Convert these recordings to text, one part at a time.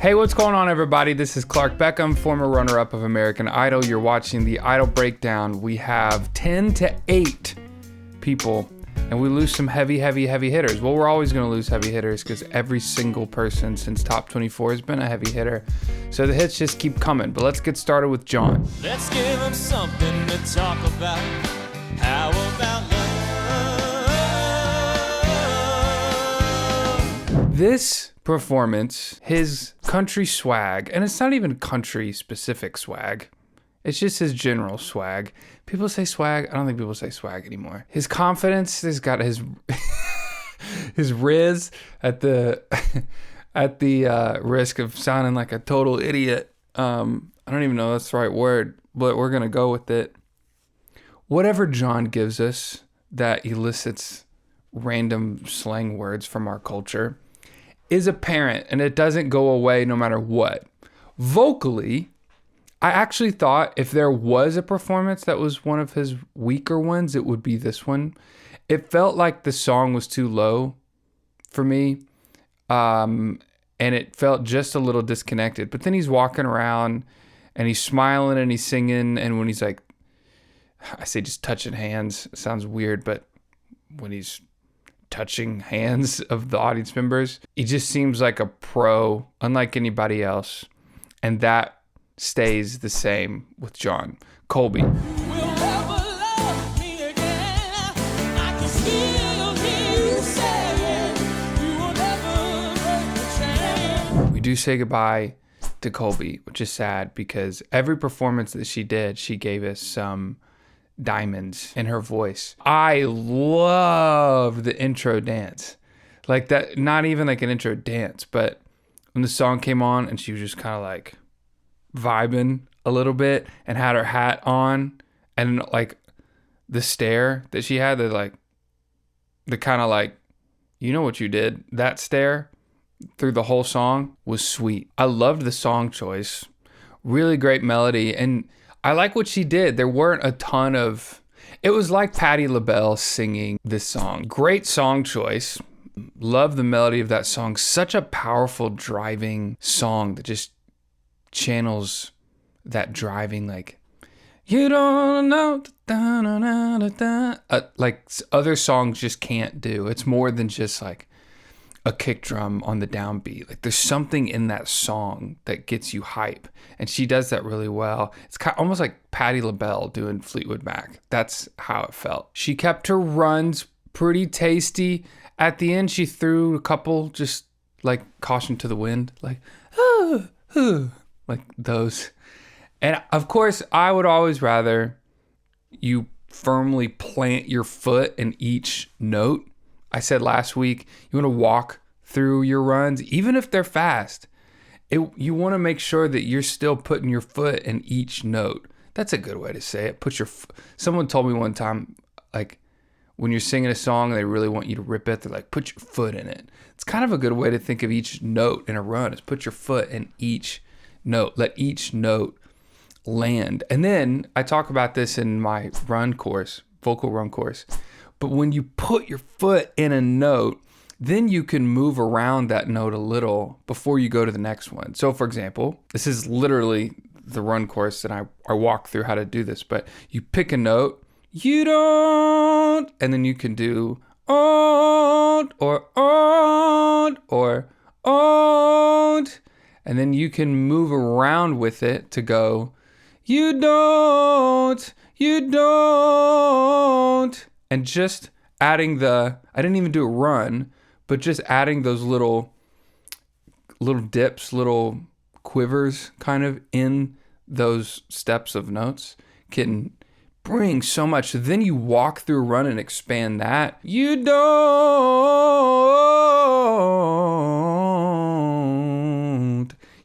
Hey, what's going on, everybody? This is Clark Beckham, former runner-up of American Idol. You're watching the Idol Breakdown. We have 10 to 8 people, and we lose some heavy hitters. Well, we're always going to lose heavy hitters because every single person since Top 24 has been a heavy hitter. So the hits just keep coming. But let's get started with John. Let's give them something to talk about. How about love? This performance, his country swag, and it's not even country specific swag, it's just his general swag. People say swag, I don't think people say swag anymore. His confidence, he's got his his riz at the risk of sounding like a total idiot. I don't even know if that's the right word, but we're gonna go with it. Whatever John gives us that elicits random slang words from our culture is apparent, and it doesn't go away no matter what. Vocally, I actually thought if there was a performance that was one of his weaker ones, it would be this one. It felt like the song was too low for me, and it felt just a little disconnected. But then he's walking around, and he's smiling, and he's singing, and when he's like, I say just touching hands, it sounds weird, but when he's touching hands of the audience members, he just seems like a pro, unlike anybody else, and that stays the same with John. Colby. We do say goodbye to Colby, which is sad because every performance that she did, she gave us some diamonds in her voice. I love the intro dance. Like that, not even like an intro dance, but when the song came on and she was just kind of like vibing a little bit and had her hat on, and like the stare that she had, the kind of like, you know what you did, that stare through the whole song was sweet. I loved the song choice. Really great melody, and I like what she did. There weren't a ton of... It was like Patti LaBelle singing this song. Great song choice. Love the melody of that song. Such a powerful driving song that just channels that driving, like, you don't know, like other songs just can't do. It's more than just like a kick drum on the downbeat. Like there's something in that song that gets you hype, and she does that really well. It's kind of almost like Patti LaBelle doing Fleetwood Mac. That's how it felt. She kept her runs pretty tasty. At the end, she threw a couple just like caution to the wind, like like those. And of course, I would always rather you firmly plant your foot in each note. I said last week, you want to walk through your runs, even if they're fast. You want to make sure that you're still putting your foot in each note. That's a good way to say it. Someone told me one time, like, when you're singing a song and they really want you to rip it, they're like, put your foot in it. It's kind of a good way to think of each note in a run, is put your foot in each note. Let each note land. And then I talk about this in my run course, vocal run course. But when you put your foot in a note, then you can move around that note a little before you go to the next one. So for example, this is literally the run course, and I walk through how to do this, but you pick a note, you don't, and then you can do old or old or old, and then you can move around with it to go, you don't, and just adding I didn't even do a run, but just adding those little dips, little quivers kind of in those steps of notes can bring so much. So then you walk through a run and expand that. You don't.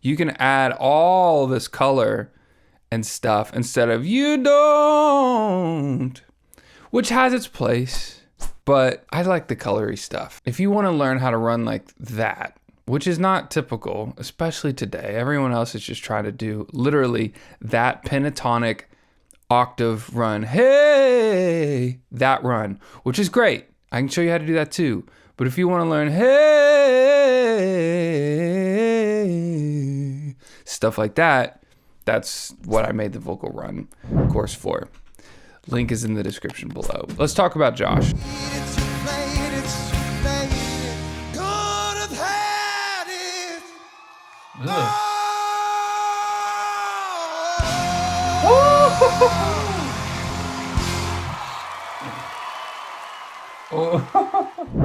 You can add all this color and stuff instead of you don't, which has its place. But I like the colory stuff. If you want to learn how to run like that, which is not typical, especially today, everyone else is just trying to do literally that pentatonic octave run. Hey, that run, which is great. I can show you how to do that too. But if you want to learn, hey, stuff like that. That's what I made the vocal run course for. Link is in the description below. Let's talk about Josh.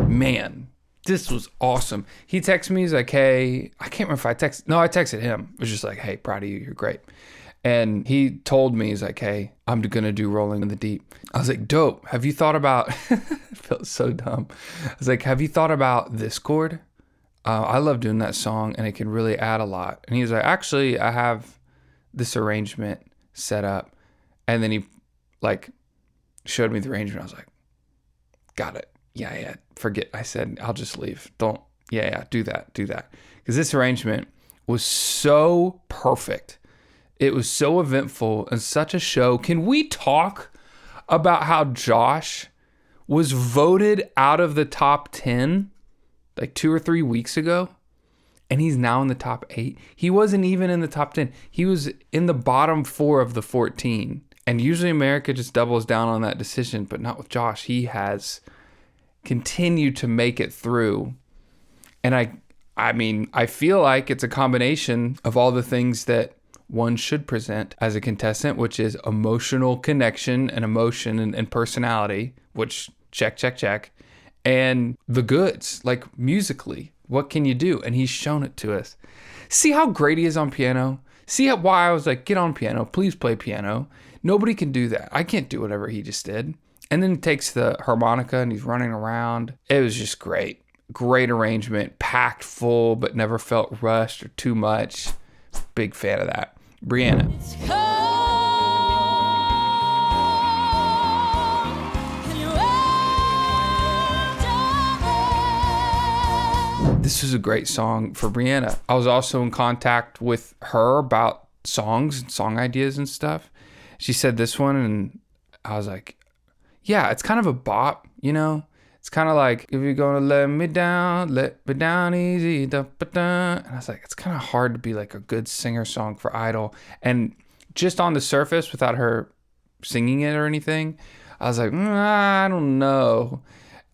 Man, this was awesome. He texted me, he's like, hey, I can't remember if I texted him. It was just like, hey, proud of you, you're great. And he told me, he's like, hey, I'm gonna do Rolling in the Deep. I was like, dope. Have you thought about, it felt so dumb. I was like, have you thought about this chord? I love doing that song and it can really add a lot. And he was like, actually, I have this arrangement set up. And then he like showed me the arrangement. I was like, got it. Yeah. Forget. I said, I'll just leave. Don't. Yeah. Do that. Because this arrangement was so perfect. It was so eventful and such a show. Can we talk about how Josh was voted out of the top 10 like 2 or 3 weeks ago? And he's now in the top 8. He wasn't even in the top 10. He was in the bottom 4 of the 14. And usually America just doubles down on that decision, but not with Josh. He has continued to make it through. And I mean, I feel like it's a combination of all the things that one should present as a contestant, which is emotional connection and emotion and personality, which check. And the goods, like musically, what can you do? And he's shown it to us. See how great he is on piano? See why I was like, get on piano, please play piano. Nobody can do that. I can't do whatever he just did. And then he takes the harmonica and he's running around. It was just great. Great arrangement, packed full, but never felt rushed or too much. Big fan of that. Brianna. This was a great song for Brianna. I was also in contact with her about songs and song ideas and stuff. She said this one, and I was like, yeah, it's kind of a bop, you know? It's kind of like, if you're gonna let me down easy, da, ba, da. And I was like, it's kind of hard to be like a good singer song for Idol. And just on the surface, without her singing it or anything, I was like, I don't know.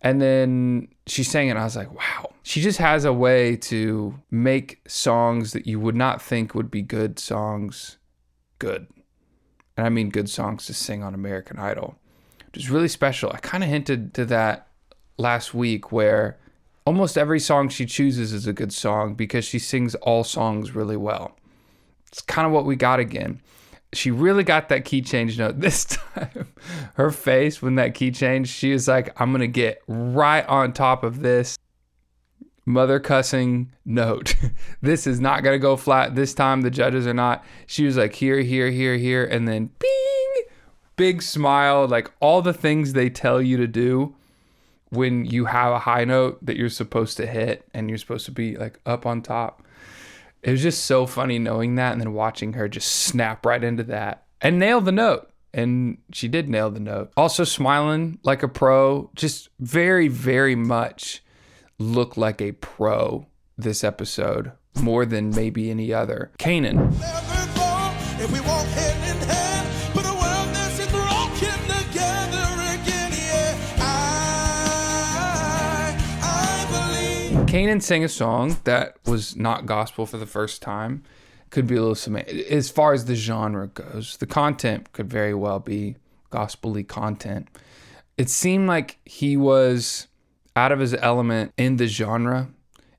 And then she sang it, and I was like, wow. She just has a way to make songs that you would not think would be good songs good. And I mean good songs to sing on American Idol. Which is really special. I kind of hinted to that last week, where almost every song she chooses is a good song because she sings all songs really well. It's kind of what we got again. She really got that key change note this time. Her face when that key changed, she was like, I'm going to get right on top of this mother cussing note. This is not going to go flat this time. The judges are not. She was like, here, and then bing, big smile, like all the things they tell you to do when you have a high note that you're supposed to hit and you're supposed to be like up on top. It was just so funny knowing that and then watching her just snap right into that and nail the note. And she did nail the note. Also smiling like a pro, just very, very much looked like a pro this episode, more than maybe any other. Kanan. Kanan sang a song that was not gospel for the first time. Could be a little semantic. As far as the genre goes, the content could very well be gospel-y content. It seemed like he was out of his element in the genre.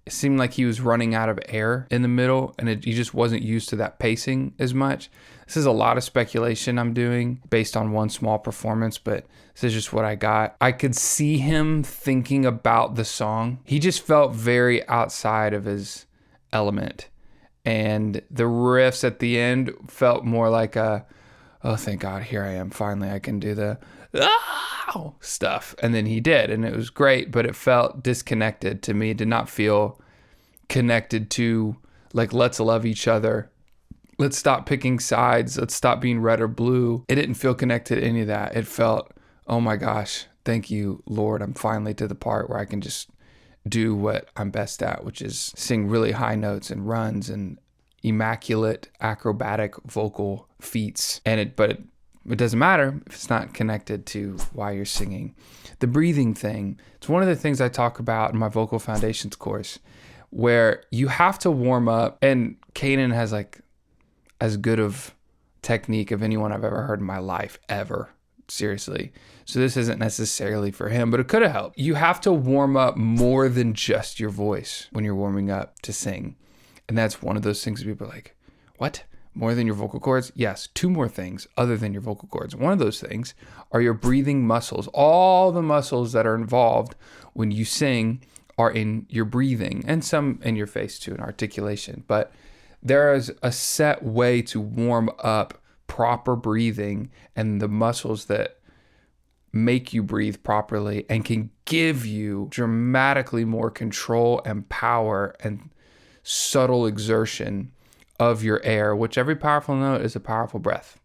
It seemed like he was running out of air in the middle, and he just wasn't used to that pacing as much. This is a lot of speculation I'm doing based on one small performance, but this is just what I got. I could see him thinking about the song. He just felt very outside of his element. And the riffs at the end felt more like oh, thank God, here I am. Finally, I can do the stuff. And then he did, and it was great, but it felt disconnected to me. It did not feel connected to, like, let's love each other. Let's stop picking sides. Let's stop being red or blue. It didn't feel connected to any of that. It felt, oh my gosh, thank you, Lord. I'm finally to the part where I can just do what I'm best at, which is sing really high notes and runs and immaculate acrobatic vocal feats, but it doesn't matter if it's not connected to why you're singing. The breathing thing, it's one of the things I talk about in my vocal foundations course, where you have to warm up, and Kanan has like as good of technique of anyone I've ever heard in my life, ever. Seriously. So this isn't necessarily for him, but it could have helped. You have to warm up more than just your voice when you're warming up to sing. And that's one of those things that people are like, what? More than your vocal cords? Yes, 2 more things other than your vocal cords. One of those things are your breathing muscles. All the muscles that are involved when you sing are in your breathing, and some in your face too, in articulation. But there is a set way to warm up proper breathing and the muscles that make you breathe properly and can give you dramatically more control and power and subtle exertion of your air, which every powerful note is a powerful breath.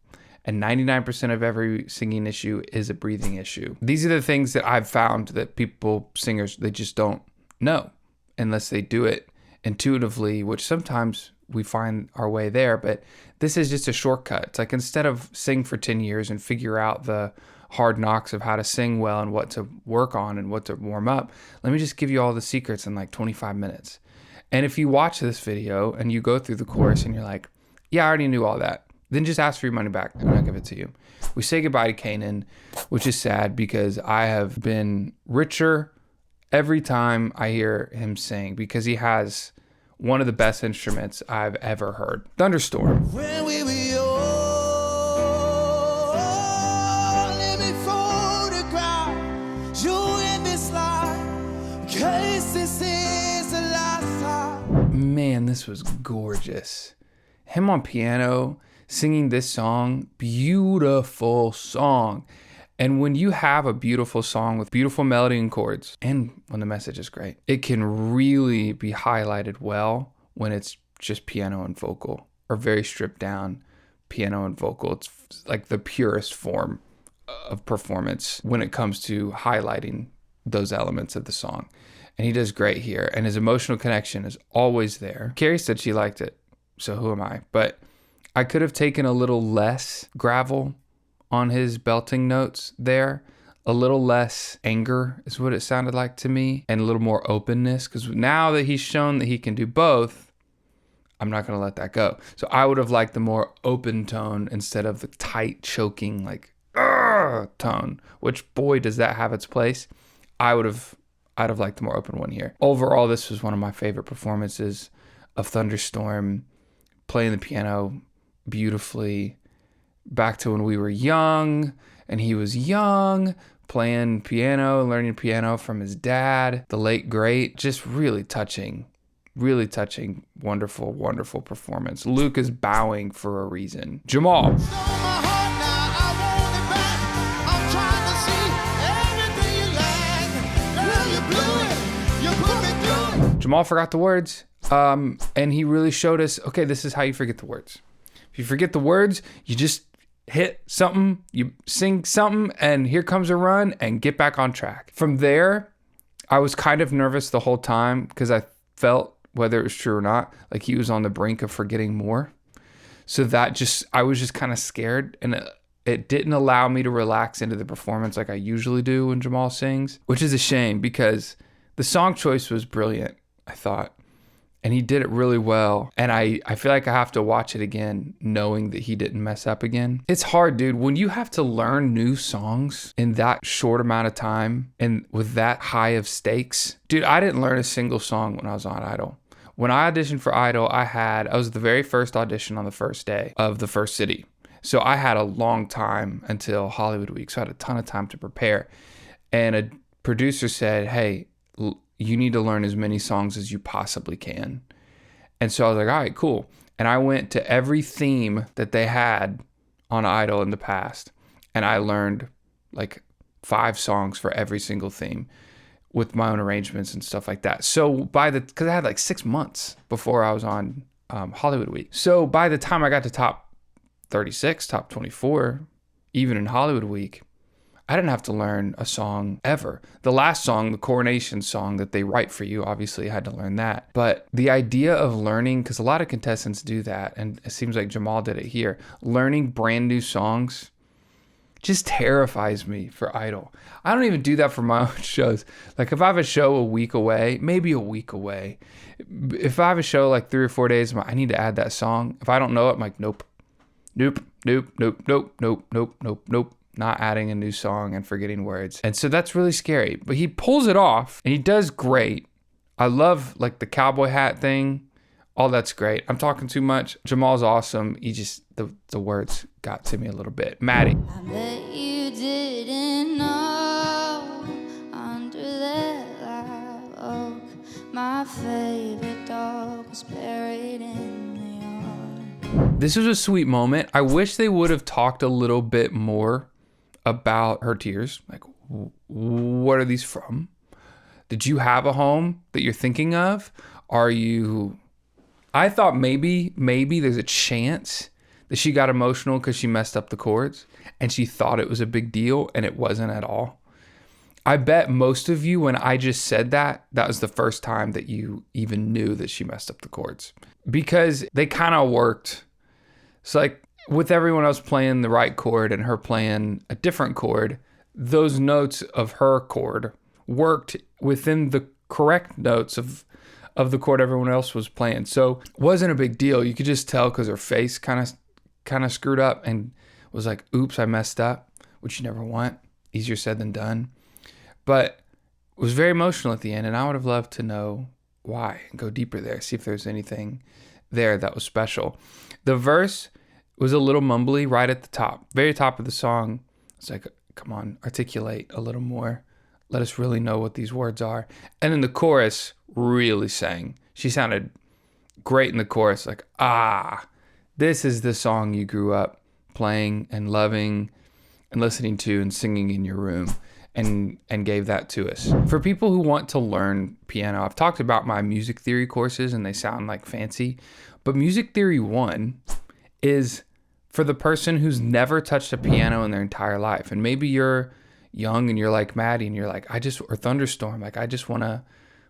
And 99% of every singing issue is a breathing issue. These are the things that I've found that singers, they just don't know unless they do it intuitively, which sometimes we find our way there, but this is just a shortcut. It's like, instead of sing for 10 years and figure out the hard knocks of how to sing well and what to work on and what to warm up, let me just give you all the secrets in like 25 minutes. And if you watch this video and you go through the course and you're like, yeah, I already knew all that, then just ask for your money back and I'll give it to you. We say goodbye to Kanan, which is sad because I have been richer every time I hear him sing, because he has one of the best instruments I've ever heard. Thunderstorm. When we were young, let me photograph you in this life, in case this is the last time. Man, this was gorgeous. Him on piano, singing this song, beautiful song. And when you have a beautiful song with beautiful melody and chords, and when the message is great, it can really be highlighted well when it's just piano and vocal, or very stripped down piano and vocal. It's like the purest form of performance when it comes to highlighting those elements of the song. And he does great here. And his emotional connection is always there. Carrie said she liked it, so who am I? But I could have taken a little less gravel on his belting notes there, a little less anger is what it sounded like to me, and a little more openness, because now that he's shown that he can do both, I'm not going to let that go. So I would have liked the more open tone instead of the tight, choking, like tone, which, boy, does that have its place. I'd have liked the more open one here. Overall, this was one of my favorite performances of Thunderstorm, playing the piano beautifully, back to when we were young and he was young, playing piano, learning piano from his dad, the late great. Just really touching, wonderful, wonderful performance. Luke is bowing for a reason. Jamal. Jamal forgot the words, and he really showed us, okay, this is how you forget the words. If you forget the words, you just hit something, you sing something, and here comes a run, and get back on track. From there, I was kind of nervous the whole time because I felt, whether it was true or not, like he was on the brink of forgetting more. So I was just kind of scared, and it didn't allow me to relax into the performance like I usually do when Jamal sings, which is a shame because the song choice was brilliant, I thought. And he did it really well. And I feel like I have to watch it again, knowing that he didn't mess up again. It's hard, dude. When you have to learn new songs in that short amount of time and with that high of stakes. Dude, I didn't learn a single song when I was on Idol. When I auditioned for Idol, I was the very first audition on the first day of the first city. So I had a long time until Hollywood Week. So I had a ton of time to prepare. And a producer said, hey, you need to learn as many songs as you possibly can. And so I was like, all right, cool. And I went to every theme that they had on Idol in the past. And I learned like 5 songs for every single theme with my own arrangements and stuff like that. So because I had like 6 months before I was on Hollywood Week. So by the time I got to top 36, top 24, even in Hollywood Week, I didn't have to learn a song ever. The last song, the coronation song that they write for you, obviously I had to learn that. But the idea of learning, because a lot of contestants do that, and it seems like Jamal did it here, learning brand new songs just terrifies me for Idol. I don't even do that for my own shows. Like if I have a show a week away, maybe a week away, if I have a show like 3 or 4 days, I need to add that song. If I don't know it, I'm like, nope, not adding a new song and forgetting words. And so that's really scary. But he pulls it off and he does great. I love like the cowboy hat thing. All that's great. I'm talking too much. Jamal's awesome. He just, the words got to me a little bit. Maddie. I bet you didn't know under that live oak, my favorite dog was buried in the yard. This was a sweet moment. I wish they would have talked a little bit more about her tears. Like, what are these from? Did you have a home that you're thinking of? I thought maybe there's a chance that she got emotional because she messed up the chords and she thought it was a big deal and it wasn't at all. I bet most of you, when I just said that was the first time that you even knew that she messed up the chords, because they kind of worked. It's like with everyone else playing the right chord and her playing a different chord, those notes of her chord worked within the correct notes of the chord everyone else was playing. So it wasn't a big deal. You could just tell because her face kind of screwed up and was like, oops, I messed up, which you never want. Easier said than done. But it was very emotional at the end, and I would have loved to know why and go deeper there, see if there's anything there that was special. The verse was a little mumbly right at the top, very top of the song. It's like, come on, articulate a little more. Let us really know what these words are. And then the chorus really sang. She sounded great in the chorus, like, this is the song you grew up playing and loving and listening to and singing in your room, and gave that to us. For people who want to learn piano, I've talked about my music theory courses and they sound like fancy, but Music Theory 1 is for the person who's never touched a piano in their entire life. And maybe you're young and you're like Maddie and you're like, or Thunderstorm, like, I just want to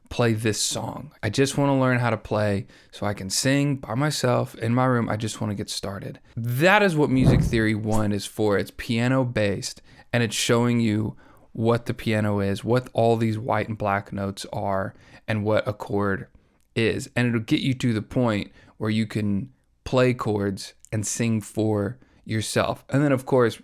play this song. I just want to learn how to play so I can sing by myself in my room. I just want to get started. That is what Music Theory 1 is for. It's piano based and it's showing you what the piano is, what all these white and black notes are, and what a chord is. And it'll get you to the point where you can play chords and sing for yourself. And then of course,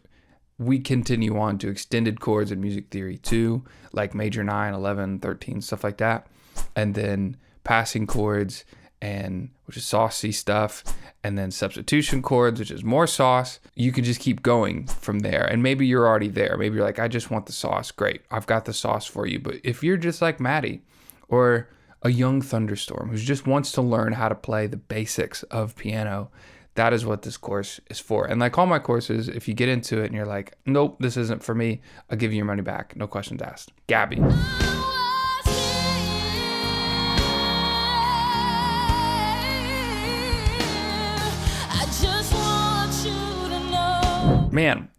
we continue on to extended chords in Music Theory 2, like major 9, 11, 13, stuff like that. And then passing chords, which is saucy stuff. And then substitution chords, which is more sauce. You can just keep going from there. And maybe you're already there. Maybe you're like, I just want the sauce. Great, I've got the sauce for you. But if you're just like Maddie or a young Thunderstorm who just wants to learn how to play the basics of piano, that is what this course is for. And like all my courses, if you get into it and you're like, nope, this isn't for me, I'll give you your money back. No questions asked. Gabby. Man,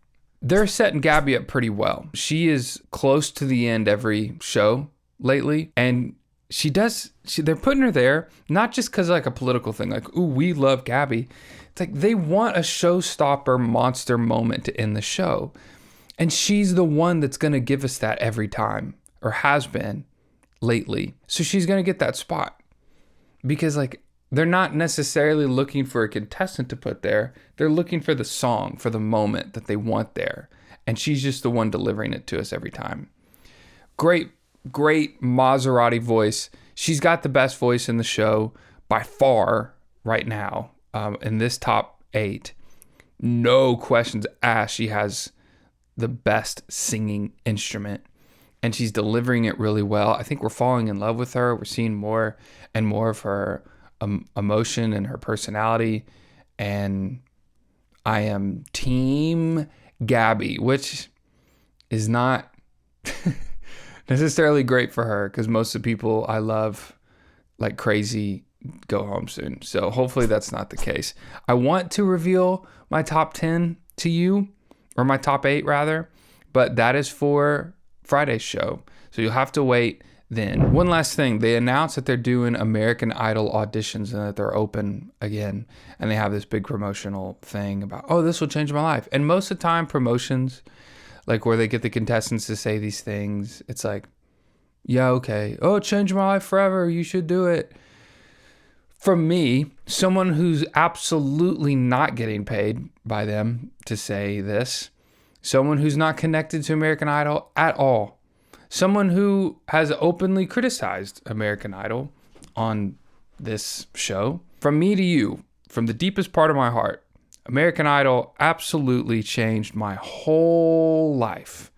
they're setting Gabby up pretty well. She is close to the end every show lately. And they're putting her there, not just because like a political thing, like, ooh, we love Gabby. It's like they want a showstopper monster moment to end the show. And she's the one that's going to give us that every time, or has been lately. So she's going to get that spot. Because like, they're not necessarily looking for a contestant to put there. They're looking for the song, for the moment that they want there. And she's just the one delivering it to us every time. Great Maserati voice. She's got the best voice in the show by far right now. In this top 8, no questions asked, she has the best singing instrument and she's delivering it really well. I think we're falling in love with her. We're seeing more and more of her emotion and her personality. And I am team Gabby, which is not necessarily great for her because most of the people I love like crazy go home soon. So hopefully that's not the case. I want to reveal my top 10 to you, or my top 8 rather, but that is for Friday's show. So you'll have to wait then. One last thing, they announced that they're doing American Idol auditions and that they're open again. And they have this big promotional thing about, oh, this will change my life. And most of the time, promotions, like where they get the contestants to say these things, it's like, yeah, okay. Oh, it changed my life forever. You should do it. For me, someone who's absolutely not getting paid by them to say this, someone who's not connected to American Idol at all, someone who has openly criticized American Idol on this show, from me to you, from the deepest part of my heart, American Idol absolutely changed my whole life.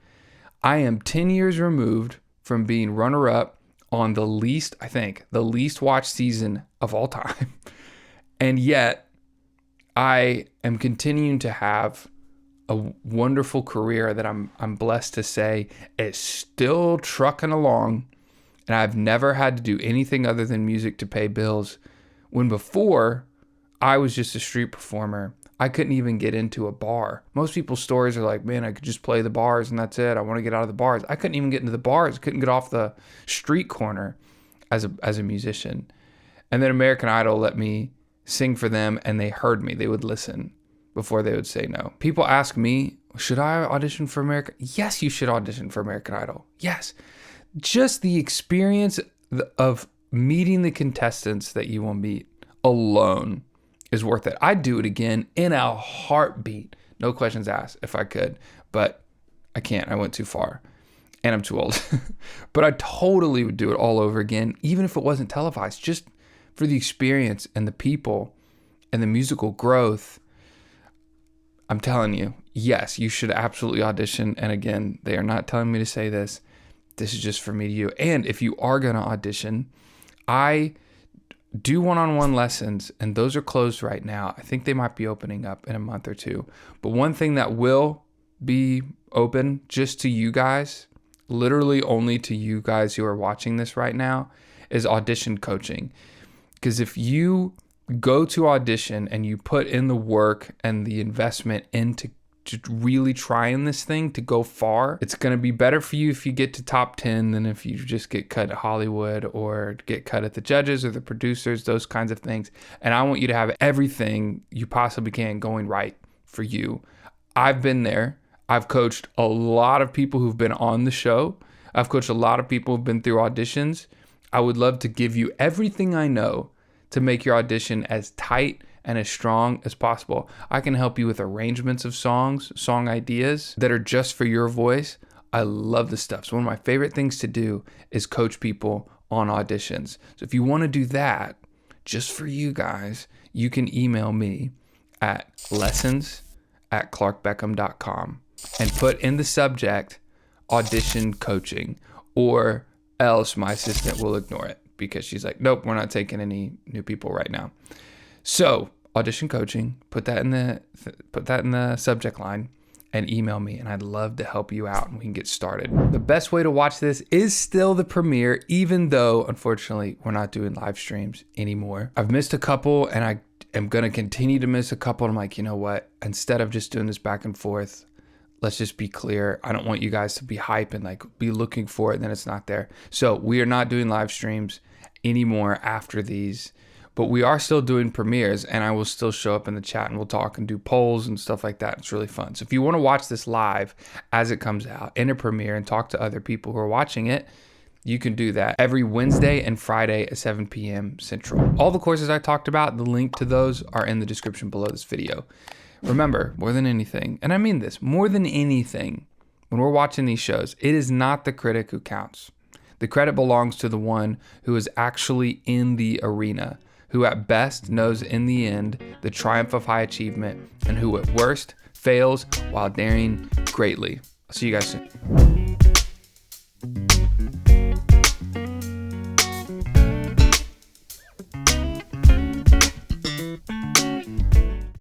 I am 10 years removed from being runner-up on the least watched season of all time. And yet, I am continuing to have a wonderful career that I'm blessed to say is still trucking along. And I've never had to do anything other than music to pay bills. When before, I was just a street performer. I couldn't even get into a bar. Most people's stories are like, man, I could just play the bars and that's it. I want to get out of the bars. I couldn't even get into the bars. I couldn't get off the street corner as a musician. And then American Idol let me sing for them, and they heard me. They would listen before they would say no. People ask me, should I audition for American? Yes, you should audition for American Idol. Yes. Just the experience of meeting the contestants that you will meet alone is worth it. I'd do it again in a heartbeat. No questions asked if I could, but I can't. I went too far and I'm too old. But I totally would do it all over again, even if it wasn't televised, just for the experience and the people and the musical growth. I'm telling you, yes, you should absolutely audition. And again, they are not telling me to say this. This is just for me to you. And if you are going to audition, I do one-on-one lessons, and those are closed right now. I think they might be opening up in a month or two. But one thing that will be open just to you guys, literally only to you guys who are watching this right now, is audition coaching. Because if you go to audition and you put in the work and the investment into really trying this thing to go far, it's going to be better for you if you get to top 10 than if you just get cut at Hollywood or get cut at the judges or the producers, those kinds of things. And I want you to have everything you possibly can going right for you. I've been there. I've coached a lot of people who've been on the show. I've coached a lot of people who've been through auditions. I would love to give you everything I know to make your audition as tight and as strong as possible. I can help you with arrangements of songs, song ideas that are just for your voice. I love this stuff. So one of my favorite things to do is coach people on auditions. So if you want to do that, just for you guys, you can email me at lessons@clarkbeckham.com and put in the subject audition coaching, or else my assistant will ignore it because she's like, nope, we're not taking any new people right now. So audition coaching, put that in the subject line and email me, and I'd love to help you out and we can get started. The best way to watch this is still the premiere, even though unfortunately we're not doing live streams anymore. I've missed a couple and I am going to continue to miss a couple. And I'm like, you know what? Instead of just doing this back and forth, let's just be clear. I don't want you guys to be hype and like be looking for it and then it's not there. So we are not doing live streams anymore after these. But we are still doing premieres, and I will still show up in the chat and we'll talk and do polls and stuff like that. It's really fun. So if you want to watch this live as it comes out in a premiere and talk to other people who are watching it, you can do that every Wednesday and Friday at 7 p.m. Central. All the courses I talked about, the link to those are in the description below this video. Remember, more than anything, and I mean this, more than anything, when we're watching these shows, it is not the critic who counts. The credit belongs to the one who is actually in the arena, who at best knows in the end the triumph of high achievement, and who at worst fails while daring greatly. I'll see you guys soon.